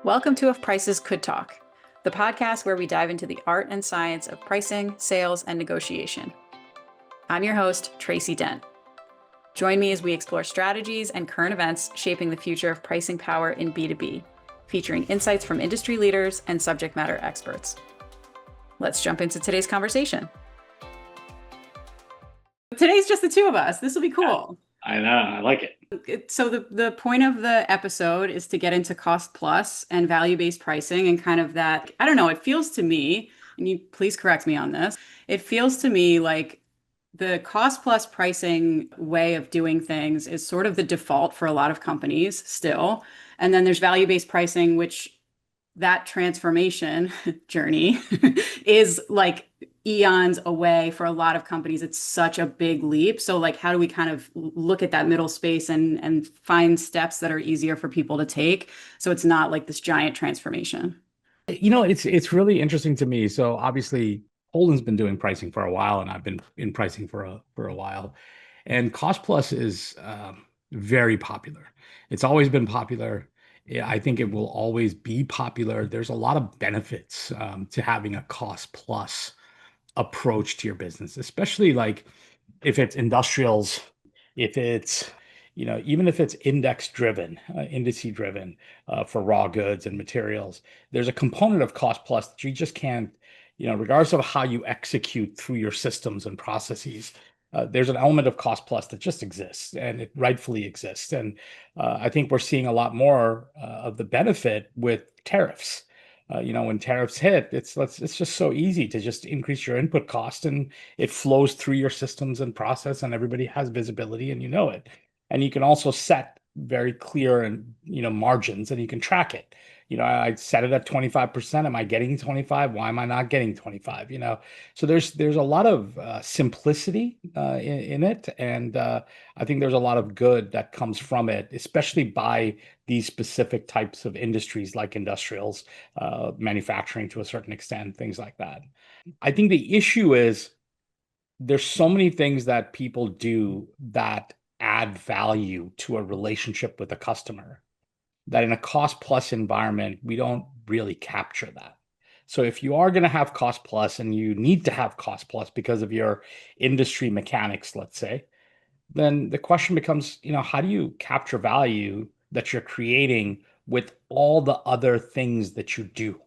Welcome to If Prices Could Talk, the podcast where we dive into the art and science of pricing, sales, and negotiation. I'm your host, Tracy Dent. Join me as we explore strategies and current events shaping the future of pricing power in B2B, featuring insights from industry leaders and subject matter experts. Let's jump into today's conversation. Today's just the two of us. This will be cool. I know. I like it. So the point of the episode is to get into cost plus and value-based pricing and kind of that, I don't know, it feels to me, and you please correct me on this, it feels to me like the cost plus pricing way of doing things is sort of the default for a lot of companies still. And then there's value-based pricing, which that transformation journey is like eons away for a lot of companies. It's such a big leap. So like, how do we kind of look at that middle space and find steps that are easier for people to take? So it's not like this giant transformation. It's really interesting to me. So obviously, Holden's been doing pricing for a while, and I've been in pricing for a while. And cost plus is very popular. It's always been popular. Yeah, I think it will always be popular. There's a lot of benefits to having a cost plus approach to your business, especially like if it's industrials, if it's, even if it's index driven, indice driven for raw goods and materials, there's a component of cost plus that you just can't, regardless of how you execute through your systems and processes, there's an element of cost plus that just exists and it rightfully exists. And I think we're seeing a lot more of the benefit with tariffs. When tariffs hit, it's just so easy to just increase your input cost and it flows through your systems and process and everybody has visibility and you know it. And you can also set very clear and margins and you can track it. I set it at 25%. Am I getting 25? Why am I not getting 25? So there's a lot of simplicity in it, and I think there's a lot of good that comes from it, especially by these specific types of industries like industrials, manufacturing to a certain extent, things like that. I think the issue is there's so many things that people do that add value to a relationship with a customer that in a cost plus environment, we don't really capture that. So if you are going to have cost plus and you need to have cost plus because of your industry mechanics, let's say, then the question becomes, how do you capture value that you're creating with all the other things that you do?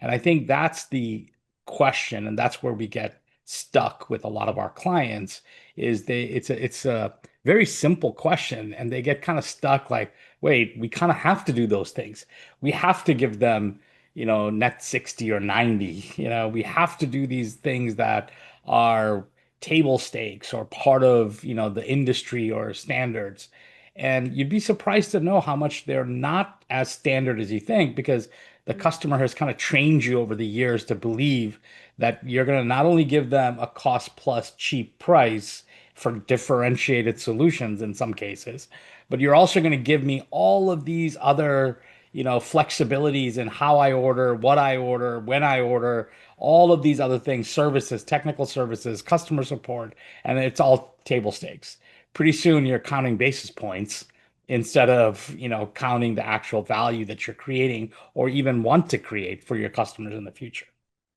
And I think that's the question, and that's where we get stuck with a lot of our clients is it's a very simple question and they get kind of stuck like, wait, we kind of have to do those things. We have to give them, net 60 or 90. We have to do these things that are table stakes or part of, the industry or standards. And you'd be surprised to know how much they're not as standard as you think because the customer has kind of trained you over the years to believe that you're going to not only give them a cost plus cheap price for differentiated solutions in some cases, but you're also going to give me all of these other, flexibilities in how I order, what I order, when I order, all of these other things, services, technical services, customer support, and it's all table stakes. Pretty soon you're counting basis points instead of, counting the actual value that you're creating or even want to create for your customers in the future.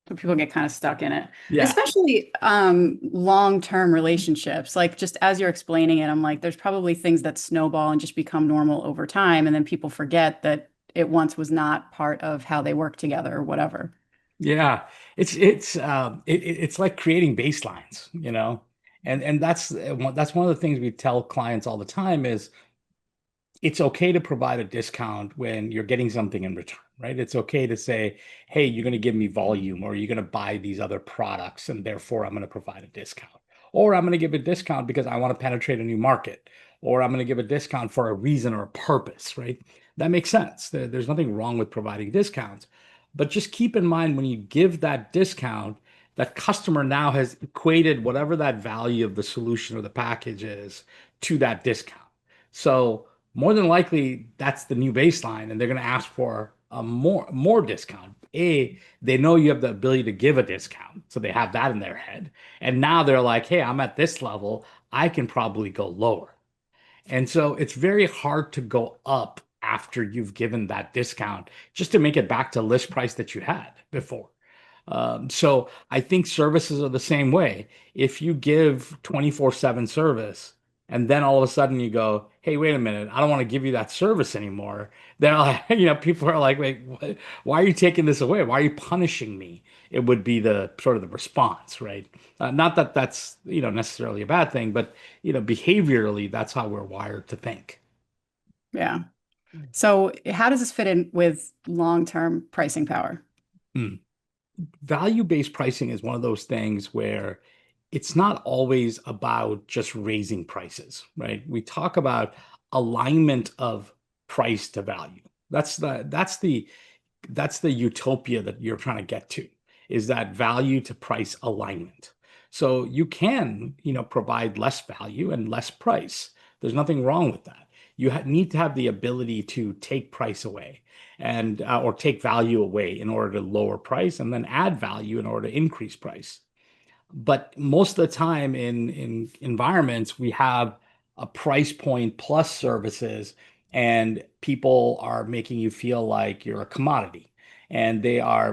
So people get kind of stuck in it, Yeah. especially long-term relationships. Like just as you're explaining it, I'm like, there's probably things that snowball and just become normal over time. And then people forget that it once was not part of how they work together or whatever. Yeah, it's like creating baselines, and that's one of the things we tell clients all the time is it's okay to provide a discount when you're getting something in return, right? It's okay to say, hey, you're going to give me volume or you're going to buy these other products and therefore I'm going to provide a discount. Or I'm going to give a discount because I want to penetrate a new market. Or I'm going to give a discount for a reason or a purpose, right? That makes sense. There's nothing wrong with providing discounts. But just keep in mind when you give that discount, that customer now has equated whatever that value of the solution or the package is to that discount. So more than likely that's the new baseline and they're going to ask for a more discount. They know you have the ability to give a discount, so they have that in their head, and now they're like, hey, I'm at this level, I can probably go lower. And so it's very hard to go up after you've given that discount just to make it back to list price that you had before. So I think services are the same way. If you give 24/7 service and then all of a sudden you go, hey, wait a minute, I don't want to give you that service anymore. Then like, people are like, wait, why are you taking this away? Why are you punishing me? It would be the sort of the response, right? Not that that's, necessarily a bad thing, but, behaviorally, that's how we're wired to think. Yeah. So how does this fit in with long-term pricing power? Hmm. Value-based pricing is one of those things where it's not always about just raising prices, right? We talk about alignment of price to value. That's the utopia that you're trying to get to, is that value to price alignment. So you can, provide less value and less price. There's nothing wrong with that. You need to have the ability to take price away and or take value away in order to lower price, and then add value in order to increase price. But most of the time in environments, we have a price point plus services, and people are making you feel like you're a commodity. And they are,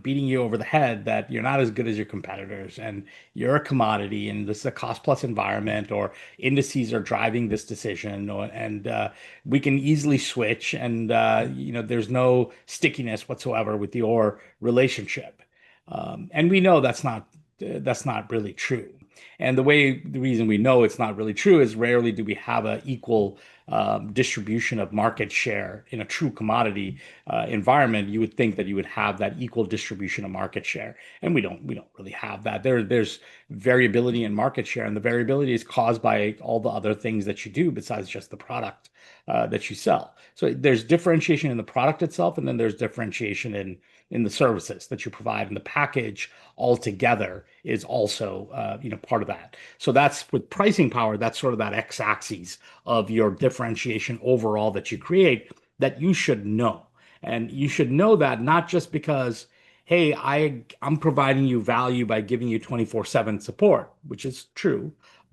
beating you over the head that you're not as good as your competitors and you're a commodity and this is a cost plus environment, or indices are driving this decision, and we can easily switch, and there's no stickiness whatsoever with your relationship. And we know that's not really true. And the reason we know it's not really true is rarely do we have an equal distribution of market share in a true commodity environment. You would think that you would have that equal distribution of market share, and we don't really have that. There's variability in market share, and the variability is caused by all the other things that you do besides just the product that you sell. So there's differentiation in the product itself, and then there's differentiation in the services that you provide, and the package altogether is also part of that. So that's with pricing power, that's sort of that x-axis of your differentiation overall that you create, that you should know. And you should know that not just because, hey, I'm providing you value by giving you 24/7 support, which is true,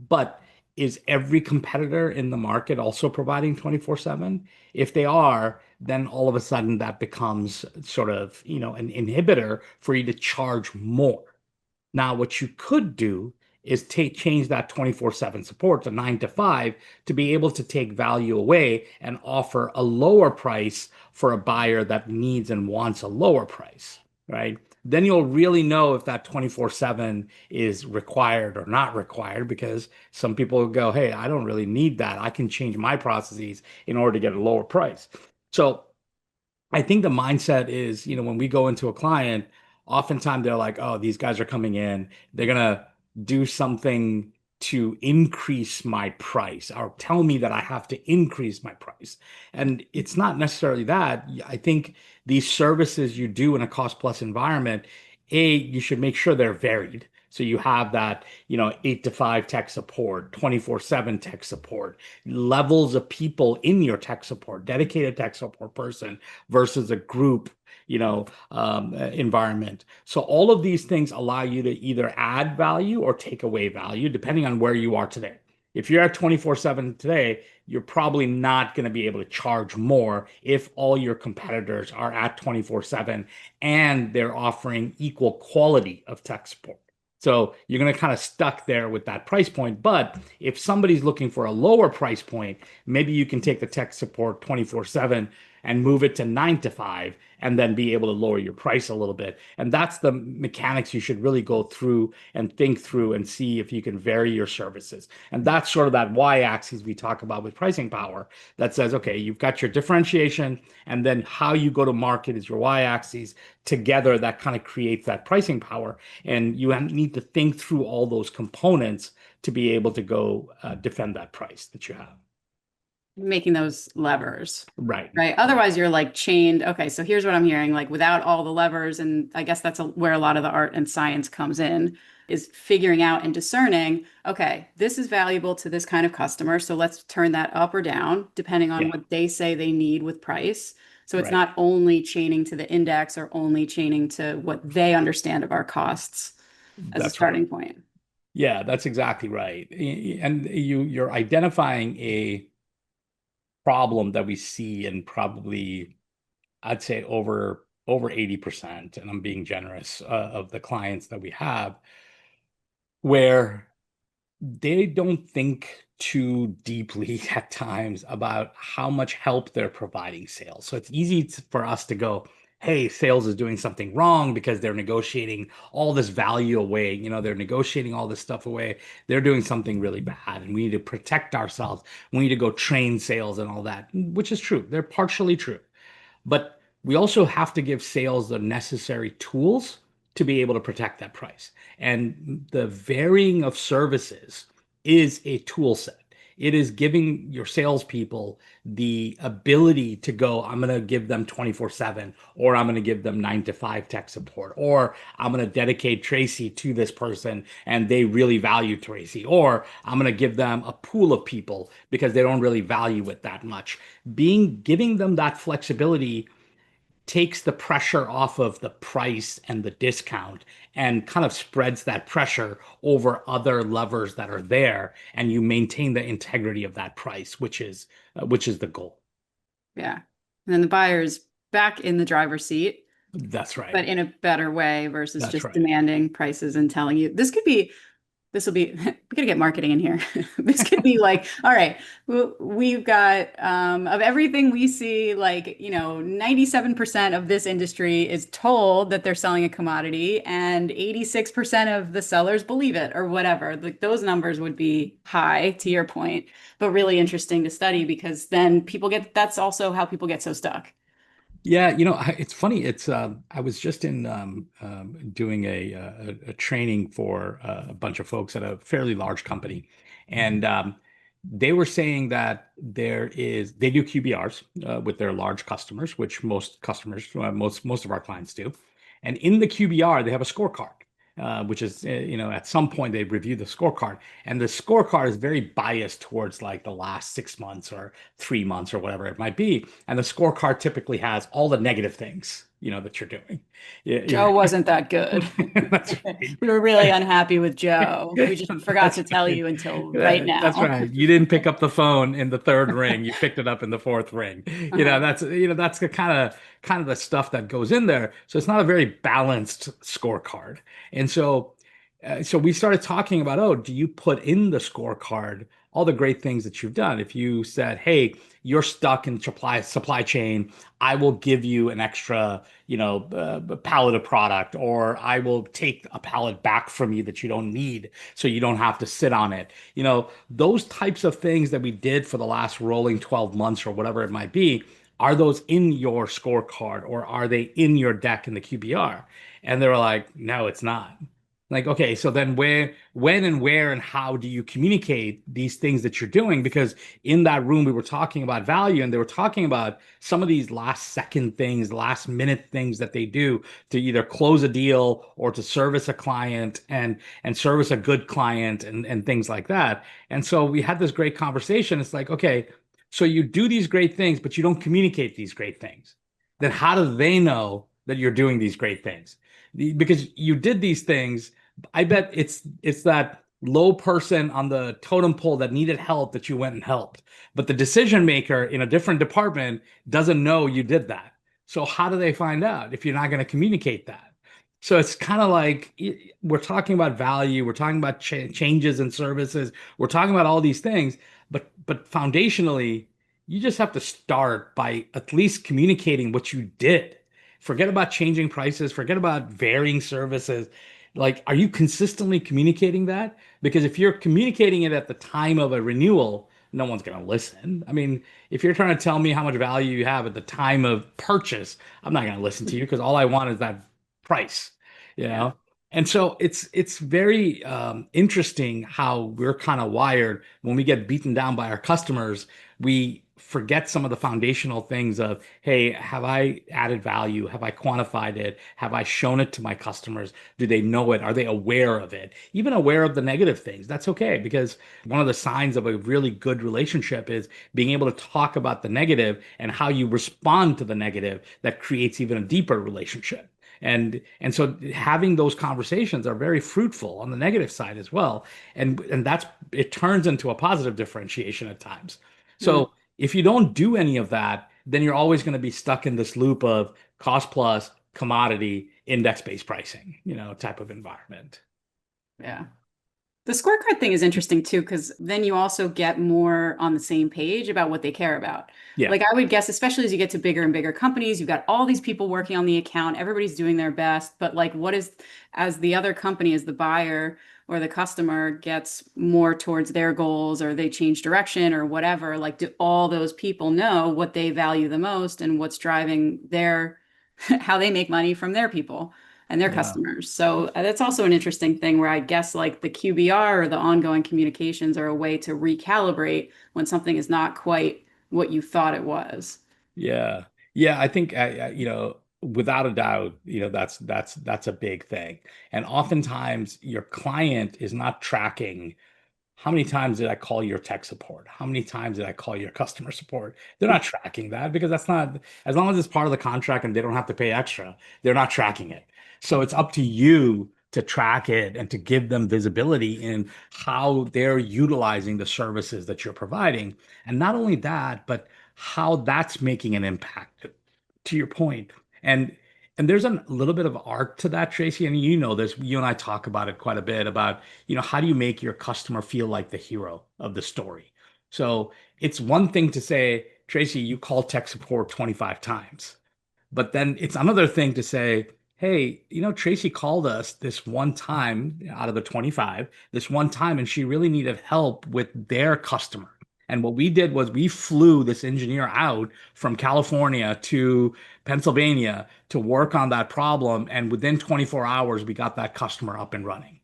but is every competitor in the market also providing 24/7? If they are, then all of a sudden that becomes sort of, an inhibitor for you to charge more. Now, what you could do is change that 24/7 support to 9 to 5 to be able to take value away and offer a lower price for a buyer that needs and wants a lower price, right? Then you'll really know if that 24/7 is required or not required, because some people will go, hey, I don't really need that. I can change my processes in order to get a lower price. So I think the mindset is, when we go into a client, oftentimes they're like, oh, these guys are coming in, they're gonna do something to increase my price or tell me that I have to increase my price. And it's not necessarily that. I think these services you do in a cost plus environment, you should make sure they're varied. So you have that, 8 to 5 tech support, 24/7 tech support, levels of people in your tech support, dedicated tech support person versus a group, environment. So all of these things allow you to either add value or take away value, depending on where you are today. If you're at 24/7 today, you're probably not going to be able to charge more if all your competitors are at 24/7 and they're offering equal quality of tech support. So you're going to kind of stuck there with that price point. But if somebody's looking for a lower price point, maybe you can take the tech support 24/7 and move it to 9 to 5, and then be able to lower your price a little bit. And that's the mechanics you should really go through and think through and see if you can vary your services. And that's sort of that y-axis we talk about with pricing power, that says, okay, you've got your differentiation, and then how you go to market is your y-axis. Together, that kind of creates that pricing power. And you need to think through all those components to be able to go defend that price that you have. Making those levers, Right. right? Right. Otherwise, you're like chained. Okay, so here's what I'm hearing, like without all the levers, and I guess that's where a lot of the art and science comes in, is figuring out and discerning, okay, this is valuable to this kind of customer, so let's turn that up or down depending on Yeah. what they say they need with price. So it's Right. not only chaining to the index or only chaining to what they understand of our costs as a That's right. starting point. Yeah, that's exactly right. And you're identifying problem that we see in probably, I'd say over 80%, and I'm being generous, of the clients that we have, where they don't think too deeply at times about how much help they're providing sales. So it's easy for us to go, hey, sales is doing something wrong because they're negotiating all this value away. They're negotiating all this stuff away. They're doing something really bad, and we need to protect ourselves. We need to go train sales and all that, which is true. They're partially true. But we also have to give sales the necessary tools to be able to protect that price. And the varying of services is a tool set. It is giving your salespeople the ability to go, I'm going to give them 24/7, or I'm going to give them 9 to 5 tech support, or I'm going to dedicate Tracy to this person and they really value Tracy, or I'm going to give them a pool of people because they don't really value it that much. Giving them that flexibility takes the pressure off of the price and the discount and kind of spreads that pressure over other levers that are there, and you maintain the integrity of that price, which is the goal. Yeah. And then the buyer's back in the driver's seat, That's right. but in a better way versus That's just right. demanding prices and telling you this will be, we gotta get marketing in here. This could be like, all right, we've got of everything we see, like, 97% of this industry is told that they're selling a commodity and 86% of the sellers believe it or whatever. Like those numbers would be high to your point, but really interesting to study because then that's also how people get so stuck. Yeah, it's funny. I was just in doing a training for a bunch of folks at a fairly large company, and they were saying that they do QBRs with their large customers, which most customers, most of our clients do, and in the QBR they have a scorecard. Which is, at some point they review the scorecard, and the scorecard is very biased towards like the last 6 months or 3 months or whatever it might be. And the scorecard typically has all the negative things, that you're doing. Yeah, Joe wasn't that good. that's We were really right. unhappy with Joe. We just forgot That's to tell right. you until right That's now. right. You didn't pick up the phone in the third ring. You picked it up in the fourth ring. Uh-huh. That's the kind of the stuff that goes in there. So it's not a very balanced scorecard. And so we started talking about, oh, do you put in the scorecard all the great things that you've done? If you said, hey, you're stuck in supply chain, I will give you an extra, pallet of product, or I will take a pallet back from you that you don't need, so you don't have to sit on it. Those types of things that we did for the last rolling 12 months or whatever it might be. Are those in your scorecard, or are they in your deck in the QBR? And they were like, no, it's not. Like, okay, so then when and where and how do you communicate these things that you're doing? Because in that room, we were talking about value, and they were talking about some of these last second things, last minute things that they do to either close a deal or to service a client and service a good client, and things like that. And so we had this great conversation. It's like, okay, so you do these great things, but you don't communicate these great things. Then how do they know that you're doing these great things? Because you did these things. I bet it's that low person on the totem pole that needed help that you went and helped. But the decision maker in a different department doesn't know you did that. So how do they find out if you're not going to communicate that? So it's kind of like we're talking about value, we're talking about changes in services, we're talking about all these things, but foundationally, you just have to start by at least communicating what you did. Forget about changing prices, forget about varying services. Like, are you consistently communicating that? Because if you're communicating it at the time of a renewal, no one's going to listen. I mean, if you're trying to tell me how much value you have at the time of purchase, I'm not going to listen to you because all I want is that price, you Yeah. know? And so it's very interesting how we're kind of wired. When we get beaten down by our customers, we forget some of the foundational things of, hey, have I added value? Have I quantified it? Have I shown it to my customers? Do they know it? Are they aware of it? Even aware of the negative things. That's okay, because one of the signs of a really good relationship is being able to talk about the negative and how you respond to the negative that creates even a deeper relationship. And so having those conversations are very fruitful on the negative side as well. And that's it turns into a positive differentiation at times. Mm. So If you don't do any of that, then you're always going to be stuck in this loop of cost plus commodity index-based pricing, type of environment. Yeah. The scorecard thing is interesting too, because then you also get more on the same page about what they care about. Yeah. Like I would guess, especially as you get to bigger and bigger companies, you've got all these people working on the account, everybody's doing their best, but like what is, as the other company, as the buyer or the customer gets more towards their goals or they change direction or whatever, like do all those people know what they value the most and what's driving their, how they make money from their people? And their Yeah. customers. So that's also an interesting thing where I guess like the QBR or the ongoing communications are a way to recalibrate when something is not quite what you thought it was. Yeah. Yeah, I think without a doubt, that's a big thing. And oftentimes your client is not tracking how many times did I call your tech support? How many times did I call your customer support? They're not tracking that because that's not, as long as it's part of the contract and they don't have to pay extra, they're not tracking it. So it's up to you to track it and to give them visibility in how they're utilizing the services that you're providing. And not only that, but how that's making an impact, to your point. And and there's a little bit of art to that, Tracy. And you know this, you and I talk about it quite a bit about, how do you make your customer feel like the hero of the story? So it's one thing to say, Tracy, you called tech support 25 times. But then it's another thing to say, hey, Tracy called us this one time out of the 25, this one time, and she really needed help with their customer. And what we did was we flew this engineer out from California to Pennsylvania to work on that problem. And within 24 hours, we got that customer up and running.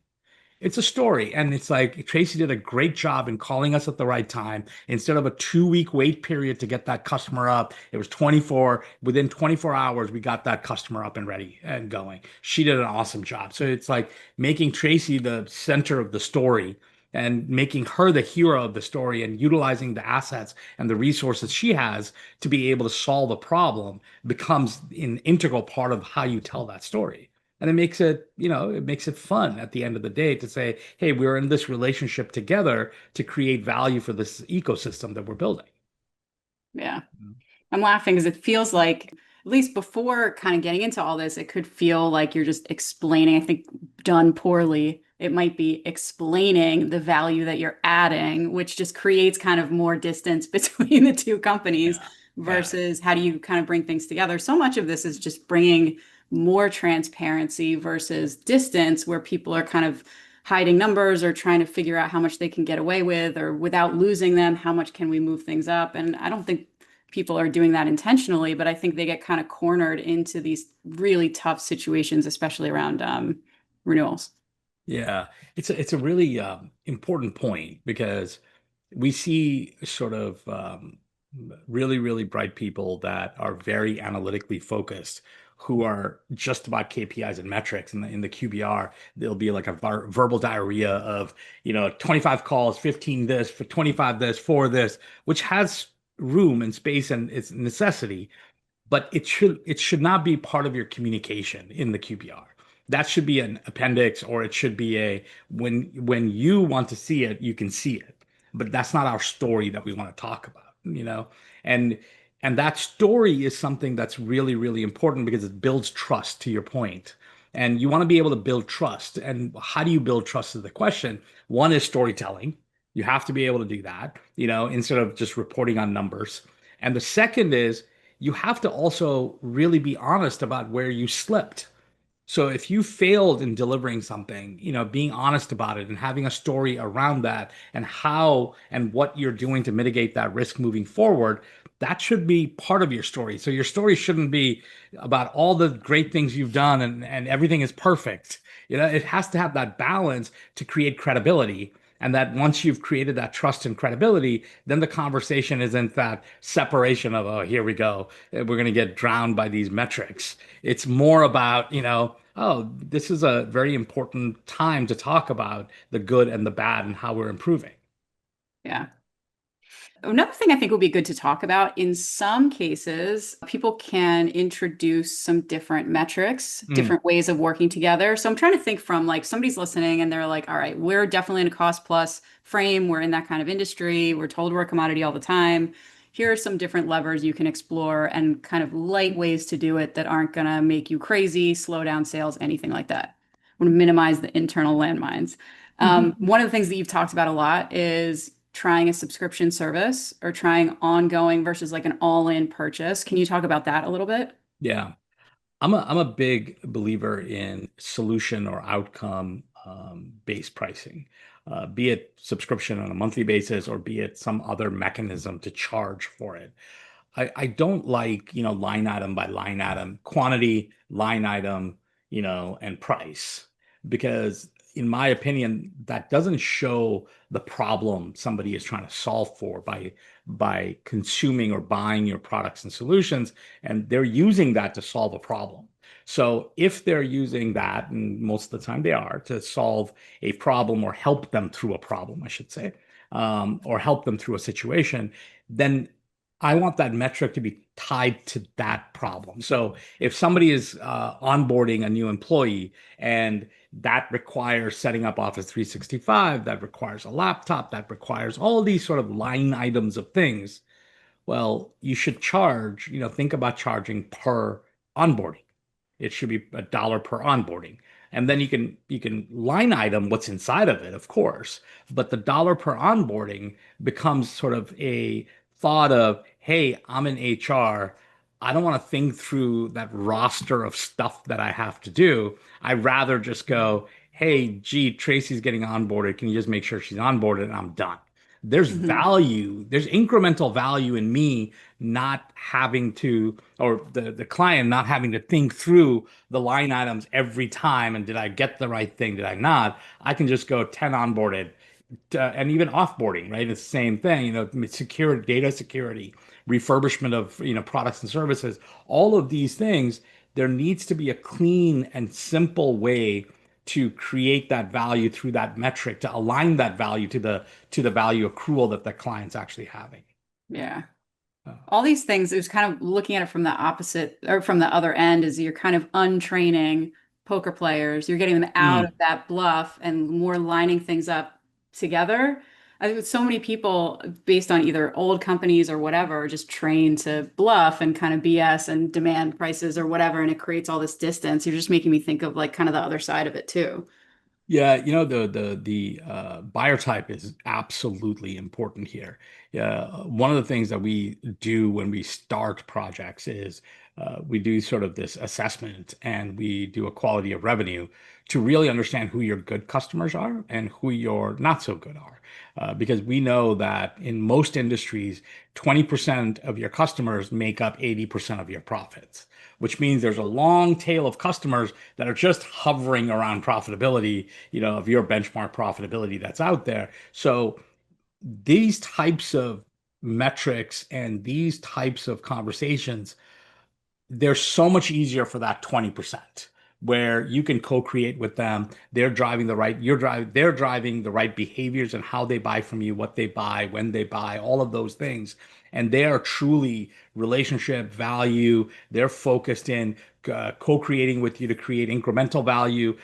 It's a story. And it's like Tracy did a great job in calling us at the right time. Instead of a 2 week wait period to get that customer up, it was 24. Within 24 hours, we got that customer up and ready and going. She did an awesome job. So it's like making Tracy the center of the story and making her the hero of the story and utilizing the assets and the resources she has to be able to solve a problem becomes an integral part of how you tell that story. And it makes it fun at the end of the day to say, hey, we're in this relationship together to create value for this ecosystem that we're building. Yeah. I'm laughing because it feels like, at least before kind of getting into all this, it could feel like you're just explaining, I think done poorly, it might be explaining the value that you're adding, which just creates kind of more distance between the two companies Yeah. Yeah. versus how do you kind of bring things together. So much of this is just bringing more transparency versus distance where people are kind of hiding numbers or trying to figure out how much they can get away with or without losing them, how much can we move things up? And I don't think people are doing that intentionally, but I think they get kind of cornered into these really tough situations, especially around renewals. Yeah, it's a really important point because we see sort of really, really bright people that are very analytically focused, who are just about KPIs and metrics. In the QBR, there'll be like a verbal diarrhea of, 25 calls, 15 this, for 25 this, for this, which has room and space and its necessity, but it should not be part of your communication in the QBR. That should be an appendix, or it should be a when you want to see it, you can see it. But that's not our story that we want to talk about. And and that story is something that's really, really important because it builds trust, to your point. And you want to be able to build trust. And how do you build trust is the question. One is storytelling. You have to be able to do that, instead of just reporting on numbers. And the second is you have to also really be honest about where you slipped. So if you failed in delivering something, being honest about it and having a story around that and how and what you're doing to mitigate that risk moving forward, that should be part of your story. So your story shouldn't be about all the great things you've done and everything is perfect. It has to have that balance to create credibility. And that once you've created that trust and credibility, then the conversation isn't that separation of, oh, here we go. We're going to get drowned by these metrics. It's more about, oh, this is a very important time to talk about the good and the bad and how we're improving. Yeah. Another thing I think would be good to talk about in some cases, people can introduce some different metrics, Mm, different ways of working together. So I'm trying to think from like somebody's listening and they're like, all right, we're definitely in a cost plus frame. We're in that kind of industry. We're told we're a commodity all the time. here are some different levers you can explore and kind of light ways to do it that aren't going to make you crazy, slow down sales, anything like that. I want to minimize the internal landmines. One of the things that you've talked about a lot is trying a subscription service or trying ongoing versus like an all-in purchase. Can you talk about that a little bit? Yeah. I'm a big believer in solution or outcome based pricing, be it subscription on a monthly basis or be it some other mechanism to charge for it. I don't like, line item by line item, quantity, line item, and price, because in my opinion, that doesn't show the problem somebody is trying to solve for by consuming or buying your products and solutions, and they're using that to solve a problem. So if they're using that, and most of the time they are, to solve a problem or help them through a problem, I should say, or help them through a situation, then I want that metric to be tied to that problem. So if somebody is onboarding a new employee and that requires setting up Office 365, that requires a laptop, that requires all these sort of line items of things, well, you should charge, think about charging per onboarding. It should be $1 per onboarding. And then you can line item what's inside of it, of course, but the dollar per onboarding becomes sort of a thought of, hey, I'm in HR. I don't want to think through that roster of stuff that I have to do. I'd rather just go, hey, gee, Tracy's getting onboarded. Can you just make sure she's onboarded and I'm done? There's Hmm. value, there's incremental value in me not having to, or the client not having to think through the line items every time. And did I get the right thing? Did I not? I can just go 10 onboarded, and even offboarding, right? It's the same thing, secure data security, refurbishment of, products and services, all of these things. There needs to be a clean and simple way to create that value through that metric, to align that value to the value accrual that the client's actually having. Yeah. Uh, All these things, it was kind of looking at it from the opposite or from the other end is you're kind of untraining poker players. You're getting them out of mm. that bluff and more lining things up together. I think with so many people based on either old companies or whatever, are just trained to bluff and kind of BS and demand prices or whatever, and it creates all this distance. You're just making me think of like kind of the other side of it too. Yeah, the buyer type is absolutely important here. Yeah, one of the things that we do when we start projects is we do sort of this assessment and we do a quality of revenue to really understand who your good customers are and who your not so good are. Because we know that in most industries, 20% of your customers make up 80% of your profits, which means there's a long tail of customers that are just hovering around profitability, of your benchmark profitability that's out there. So these types of metrics and these types of conversations, they're so much easier for that 20% where you can co-create with them. They're driving the right behaviors and how they buy from you, what they buy, when they buy, all of those things. And they are truly relationship value. They're focused in co-creating with you to create incremental value,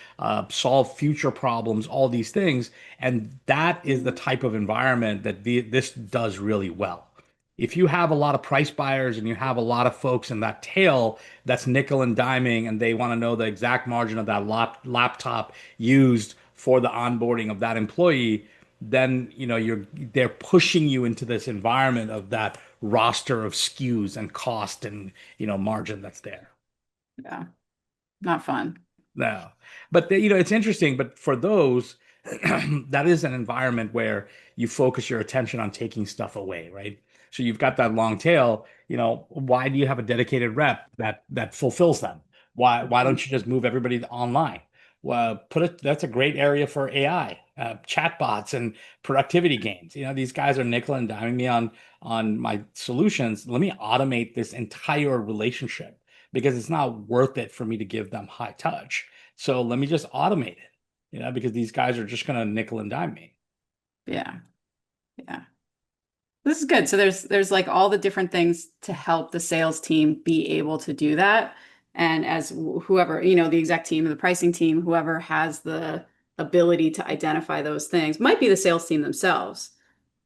solve future problems, all these things. And that is the type of environment that this does really well. If you have a lot of price buyers and you have a lot of folks in that tail that's nickel and diming and they want to know the exact margin of that laptop used for the onboarding of that employee, then they're pushing you into this environment of that roster of SKUs and cost and margin that's there. Yeah, not fun. No, but it's interesting. But for those, that is an environment where you focus your attention on taking stuff away, right? So you've got that long tail. Why do you have a dedicated rep that fulfills them? Why don't you just move everybody to online? Well, that's a great area for AI, chatbots, and productivity gains. These guys are nickel and diming me on my solutions. Let me automate this entire relationship because it's not worth it for me to give them high touch. So let me just automate it, because these guys are just going to nickel and dime me. Yeah. Yeah. This is good. So there's like all the different things to help the sales team be able to do that. And as whoever, the exec team, the pricing team, whoever has the ability to identify those things, might be the sales team themselves,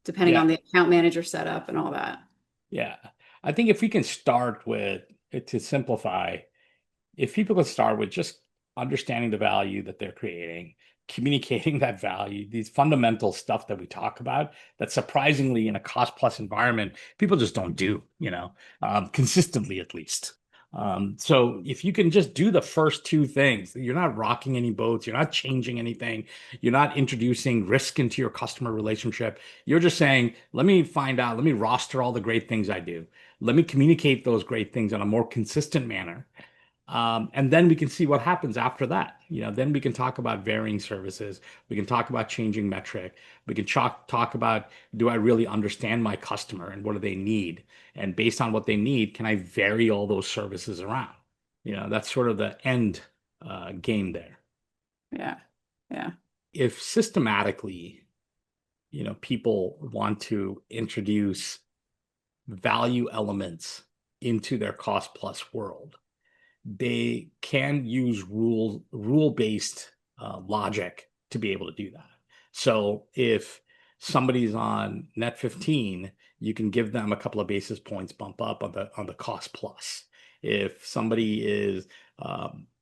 depending Yeah. on the account manager setup and all that. Yeah. I think if we can start with, to simplify, if people could start with just understanding the value that they're creating, communicating that value, these fundamental stuff that we talk about, that surprisingly in a cost plus environment, people just don't do, consistently at least. So if you can just do the first two things, you're not rocking any boats, you're not changing anything, you're not introducing risk into your customer relationship. You're just saying, let me find out, let me roster all the great things I do. Let me communicate those great things in a more consistent manner, and then we can see what happens after that. Then we can talk about varying services. We can talk about changing metric. We can talk about, do I really understand my customer and what do they need? And based on what they need, can I vary all those services around? That's sort of the end game there. Yeah. Yeah. If systematically, people want to introduce value elements into their cost plus world, they can use rule-based logic to be able to do that. So if somebody's on net 15, you can give them a couple of basis points bump up on the cost plus. If somebody is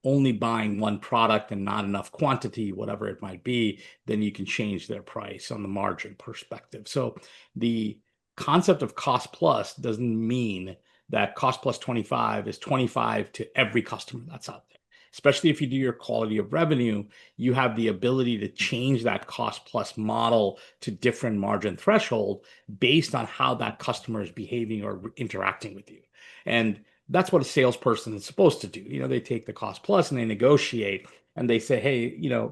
only buying one product and not enough quantity, whatever it might be, then you can change their price on the margin perspective. So the concept of cost plus doesn't mean that cost plus 25 is 25 to every customer that's out there. Especially if you do your quality of revenue, you have the ability to change that cost plus model to different margin threshold based on how that customer is behaving or interacting with you. And that's what a salesperson is supposed to do. They take the cost plus and they negotiate and they say, hey,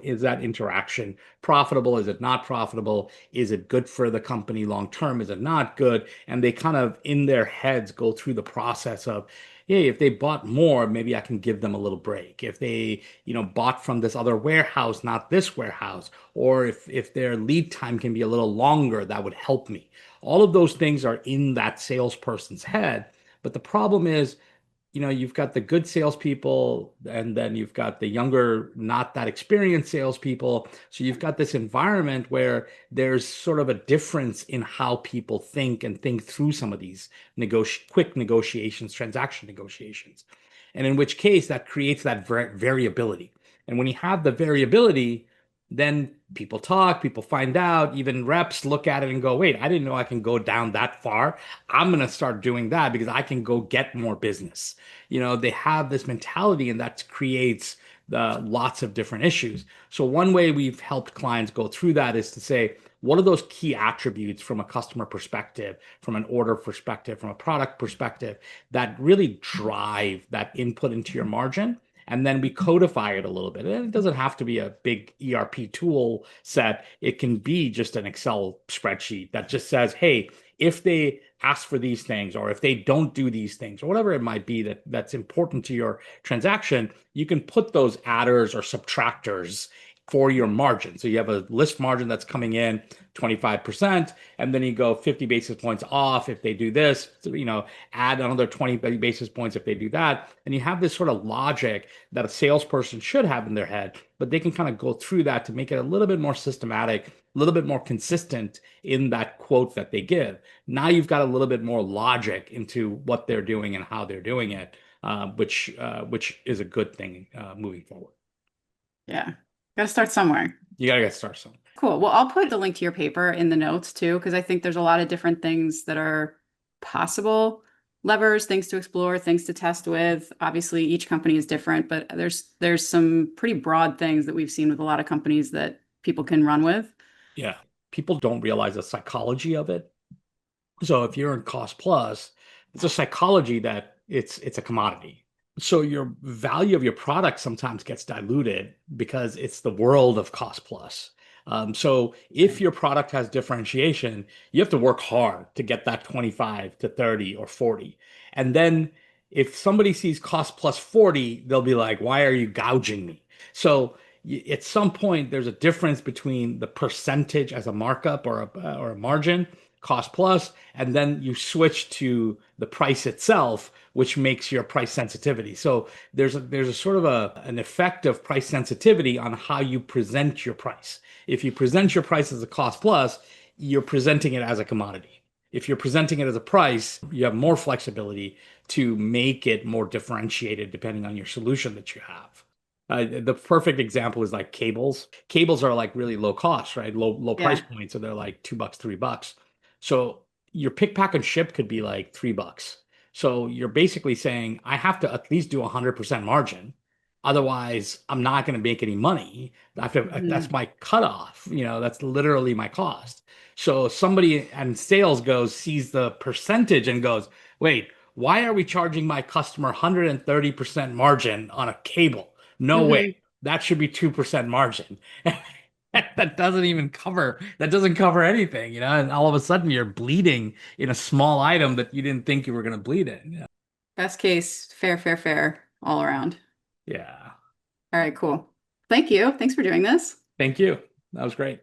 is that interaction profitable? Is it not profitable? Is it good for the company long term? Is it not good? And they kind of in their heads go through the process of, hey, if they bought more, maybe I can give them a little break. If they, bought from this other warehouse, not this warehouse, or if their lead time can be a little longer, that would help me. All of those things are in that salesperson's head. But the problem is, you've got the good salespeople, and then you've got the younger, not that experienced salespeople. So you've got this environment where there's sort of a difference in how people think and think through some of these quick negotiations, transaction negotiations. And in which case that creates that variability. And when you have the variability, then people talk, people find out, even reps look at it and go, wait, I didn't know I can go down that far. I'm going to start doing that because I can go get more business. They have this mentality and that creates lots of different issues. So one way we've helped clients go through that is to say, what are those key attributes from a customer perspective, from an order perspective, from a product perspective that really drive that input into your margin? And then we codify it a little bit. And it doesn't have to be a big ERP tool set. It can be just an Excel spreadsheet that just says, hey, if they ask for these things, or if they don't do these things, or whatever it might be that's important to your transaction, you can put those adders or subtractors for your margin. So you have a list margin that's coming in 25%, and then you go 50 basis points off if they do this, add another 20 basis points if they do that. And you have this sort of logic that a salesperson should have in their head, but they can kind of go through that to make it a little bit more systematic, a little bit more consistent in that quote that they give. Now you've got a little bit more logic into what they're doing and how they're doing it, which is a good thing moving forward. Yeah. Got to start somewhere. You gotta get started somewhere. Cool. Well, I'll put the link to your paper in the notes too, because I think there's a lot of different things that are possible levers, things to explore, things to test with. Obviously, each company is different, but there's some pretty broad things that we've seen with a lot of companies that people can run with. Yeah. People don't realize the psychology of it. So if you're in cost plus, it's a psychology that it's a commodity. So your value of your product sometimes gets diluted because it's the world of cost plus. So if your product has differentiation, you have to work hard to get that 25 to 30 or 40. And then if somebody sees cost plus 40, they'll be like, why are you gouging me? So at some point, there's a difference between the percentage as a markup or a margin, cost plus, and then you switch to the price itself, which makes your price sensitivity. So there's a sort of an effect of price sensitivity on how you present your price. If you present your price as a cost plus, you're presenting it as a commodity. If you're presenting it as a price, you have more flexibility to make it more differentiated depending on your solution that you have. The perfect example is like cables. Cables are like really low cost, right? Low price Yeah. point. So they're like $2, $3. So your pick, pack, and ship could be like $3. So you're basically saying, I have to at least do 100% margin. Otherwise, I'm not going to make any money. That's Mhm. my cutoff. That's literally my cost. So somebody and sales sees the percentage and goes, wait, why are we charging my customer 130% margin on a cable? No way. Mhm. That should be 2% margin. That doesn't cover anything, and all of a sudden you're bleeding in a small item that you didn't think you were going to bleed in. Yeah. Best case, fair, fair, fair, all around. Yeah. All right, cool. Thank you. Thanks for doing this. Thank you. That was great.